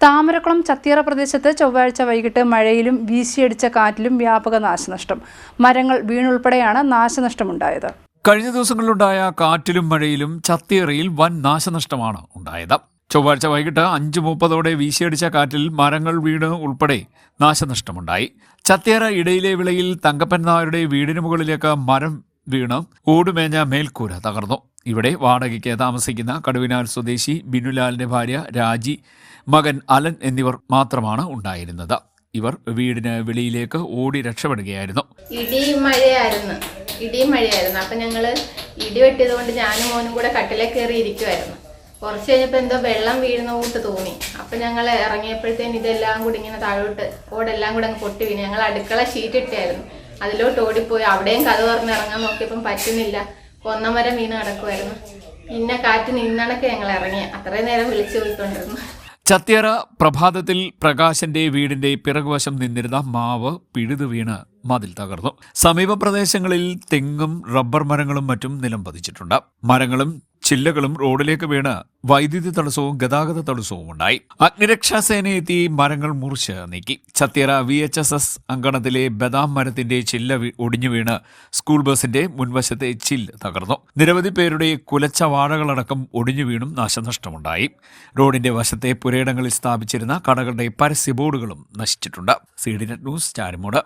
താമരക്കുളം ചത്തിയറ പ്രദേശത്ത് ചൊവ്വാഴ്ച വൈകിട്ട് മഴയിലും വീശിയടിച്ച കാറ്റിലും വ്യാപക നാശനഷ്ടം. മരങ്ങൾ വീണുൾപ്പെടെയാണ് നാശനഷ്ടമുണ്ടായത്. കഴിഞ്ഞ ദിവസങ്ങളിലുണ്ടായ കാറ്റിലും മഴയിലും ചത്തിയറയിൽ വൻ നാശനഷ്ടമാണ് ഉണ്ടായത്. ചൊവ്വാഴ്ച വൈകിട്ട് 5:30 വീശിയടിച്ച കാറ്റിൽ മരങ്ങൾ വീണ് ഉൾപ്പെടെ നാശനഷ്ടമുണ്ടായി. ചത്തിയറ ഇടയിലെ വിളയിൽ തങ്കപ്പൻ നായരുടെ വീടിന് മുകളിലേക്ക് മരം വീണ് ഓടുമേഞ്ഞ മേൽക്കൂര തകർന്നു. ഇവിടെ വാടകയ്ക്ക് താമസിക്കുന്ന കടുവിനാൽ സ്വദേശി ബിനുലാലിന്റെ ഭാര്യ രാജി, മകൻ അലൻ എന്നിവർ മാത്രമാണ് ഉണ്ടായിരുന്നത്. ഇവർ വീടിന് വെളിയിലേക്ക് ഓടി രക്ഷപ്പെടുകയായിരുന്നു. ഇടിയും മഴയായിരുന്നു. അപ്പൊ ഞങ്ങള് ഇടി വെട്ടിയത് കൊണ്ട് ഞാനും മോനും കൂടെ കട്ടിലേ കയറി ഇരിക്കുമായിരുന്നു. കുറച്ച് കഴിഞ്ഞപ്പോൾ എന്തോ വെള്ളം വീഴുന്ന കൂട്ട് തോന്നി. അപ്പൊ ഞങ്ങൾ ഇറങ്ങിയപ്പോഴത്തേന് ഇതെല്ലാം കൂടി ഇങ്ങനെ താഴോട്ട് ഓടെല്ലാം കൂടെ അങ്ങ് പൊട്ടി വീണു. ഞങ്ങൾ അടുക്കള ഷീറ്റ് ഇട്ടായിരുന്നു, അതിലോട്ട് ഓടിപ്പോയി. അവിടെയും കഥ തുറന്ന് ഇറങ്ങാൻ നോക്കിയപ്പം പറ്റുന്നില്ല, കൊന്നമരം വീണ് കിടക്കുമായിരുന്നു. പിന്നെ കാറ്റ് നിന്നണക്കെ ഞങ്ങൾ ഇറങ്ങി. അത്രയും നേരം വിളിച്ചു പോയിക്കൊണ്ടിരുന്നു. ചത്തിയറ പ്രഭാതത്തിൽ പ്രകാശന്റെ വീടിന്റെ പിറകുവശം നിന്നിരുന്ന മാവ് പിഴുതു വീണ് മതിൽ തകർന്നു. സമീപ പ്രദേശങ്ങളിൽ തെങ്ങും റബ്ബർ മരങ്ങളും മറ്റും നിലം പതിച്ചിട്ടുണ്ട്. മരങ്ങളും ചില്ലകളും റോഡിലേക്ക് വീണ് വൈദ്യുതി തടസ്സവും ഗതാഗത തടസ്സവും ഉണ്ടായി. അഗ്നിരക്ഷാസേന എത്തി മരങ്ങൾ മുറിച്ച് നീക്കി. ചത്തിയറ VHSS അങ്കണത്തിലെ ബദാം മരത്തിന്റെ ചില്ല ഒടിഞ്ഞു വീണ് സ്കൂൾ ബസിന്റെ മുൻവശത്തെ ചില്ല് തകർന്നു. നിരവധി പേരുടെ കുലച്ച വാഴകളടക്കം ഒടിഞ്ഞു വീണും നാശനഷ്ടമുണ്ടായി. റോഡിന്റെ വശത്തെ പുരയിടങ്ങളിൽ സ്ഥാപിച്ചിരുന്ന കടകളുടെ പരസ്യ ബോർഡുകളും നശിച്ചിട്ടുണ്ട്. CDNet news, Charummood.